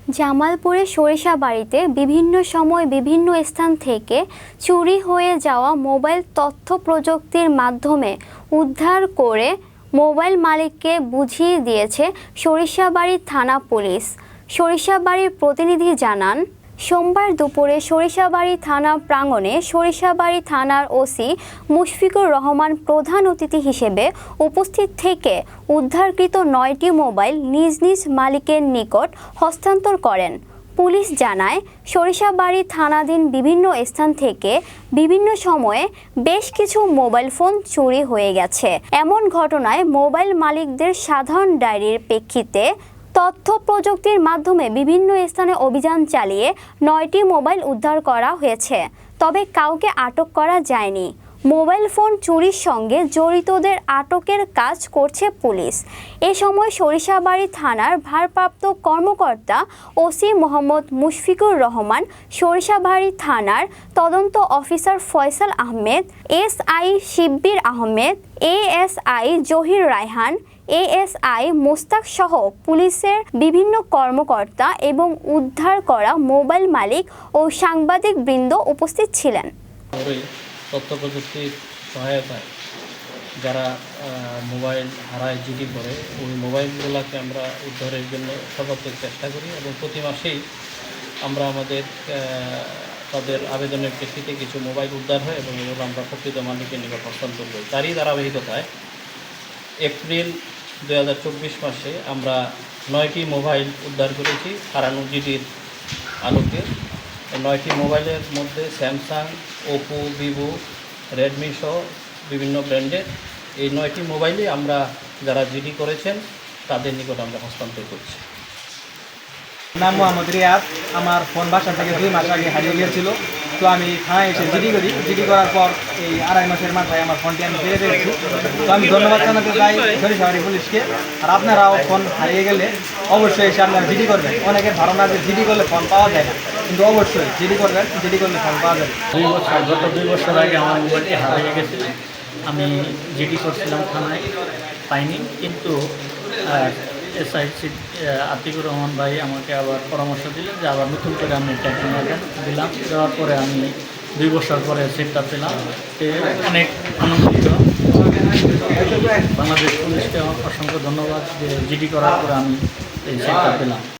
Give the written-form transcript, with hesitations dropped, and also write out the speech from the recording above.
জামালপুরের সরিষাবাড়ীতে বিভিন্ন সময় বিভিন্ন স্থান থেকে চুরি হয়ে যাওয়া মোবাইল তথ্য প্রযুক্তির মাধ্যমে উদ্ধার করে মোবাইল মালিককে বুঝিয়ে দিয়েছে সরিষাবাড়ী থানা পুলিশ। সরিষাবাড়ীর প্রতিনিধি জানান, সোমবার দুপুরে সরিষাবাড়ী থানা প্রাঙ্গণে সরিষাবাড়ী থানার ওসি মুশফিকুর রহমান প্রধান অতিথি হিসেবে উপস্থিত থেকে উদ্ধারকৃত 9টি মোবাইল নিজ নিজ মালিকের নিকট হস্তান্তর করেন। পুলিশ জানায়, সরিষাবাড়ী থানাধীন বিভিন্ন স্থান থেকে বিভিন্ন সময়ে বেশ কিছু মোবাইল ফোন চুরি হয়ে গেছে। এমন ঘটনায় মোবাইল মালিকদের সাধারণ ডায়েরির প্রেক্ষিতে তথ্য প্রযুক্তির মাধ্যমে বিভিন্ন স্থানে অভিযান চালিয়ে 9টি মোবাইল উদ্ধার করা হয়েছে, তবে কাউকে আটক করা যায়নি। মোবাইল ফোন চুরির সঙ্গে জড়িতদের আটকের কাজ করছে পুলিশ। এ সময় সরিষাবাড়ী থানার ভারপ্রাপ্ত কর্মকর্তা ওসি মোহাম্মদ মুশফিকুর রহমান, সরিষাবাড়ী থানার তদন্ত officer Faisal Ahmed, SI Shibbir Ahmed, ASI Zahir Raihan, ASI Mostak সহ পুলিশের বিভিন্ন কর্মকর্তা এবং উদ্ধার করা মোবাইল মালিক ও সাংবাদিক বৃন্দ উপস্থিত ছিলেন। তথ্য প্রযুক্তির সহায়তায় যারা মোবাইল হারায় জিডি করে, ওই মোবাইলগুলোকে আমরা উদ্ধারের জন্য সর্বাত্মক চেষ্টা করি এবং প্রতি মাসেই আমরা তাদের আবেদনের প্রেক্ষিতে কিছু মোবাইল উদ্ধার হয় এবং এগুলো আমরা প্রকৃত মালিকের নিকট হস্তান্তর করি। তারই ধারাবাহিকতায় এপ্রিল 2024 মাসে আমরা 9টি মোবাইল উদ্ধার করেছি হারানো জিডির আলোকে। 9টি মোবাইলের মধ্যে স্যামসাং, ওপো, ভিভো, রেডমি সহ বিভিন্ন ব্র্যান্ডের এই 9টি মোবাইলই আমরা যারা জিডি করেছেন তাদের নিকট আমরা হস্তান্তর করছি। নাম মোহাম্মদ রিয়াদ। আমার ফোন বাসা থেকে 2 মাস আগে হারিয়ে গিয়েছিল। তো আমি থানায় এসে জিডি করার পর এই 2.5 মাসের মাথায় আমার ফোনটি আমি ফিরে পেয়েছি। তো আমি ধন্যবাদ জানাতে চাই সরিষাবাড়ী পুলিশকে। আর আপনারাও ফোন হারিয়ে গেলে অবশ্যই এসে আপনারা জিডি করবেন। অনেকের ধারণা যে জিডি করলে ফোন পাওয়া যায় না, কিন্তু অবশ্যই জিডি করবেন, জিডি করলে ফোন পাওয়া যাবে। গত 2 বছর আগে আমার মোবাইলটি হারিয়ে গেছে। আমি জিডি করছিলাম থানায়, পাইনি, কিন্তু এসআই আতিকুর রহমান ভাই আমাকে আবার পরামর্শ দিলেন যে আবার নতুন করে আমি ট্যাক্সি দিলাম। দেওয়ার পরে আমি 2 বছর পরে সেটটা পেলাম। অনেক আনন্দিত। বাংলাদেশ পুলিশকে অসংখ্য ধন্যবাদ যে জিডি করার পরে আমি এই সেটটা পেলাম।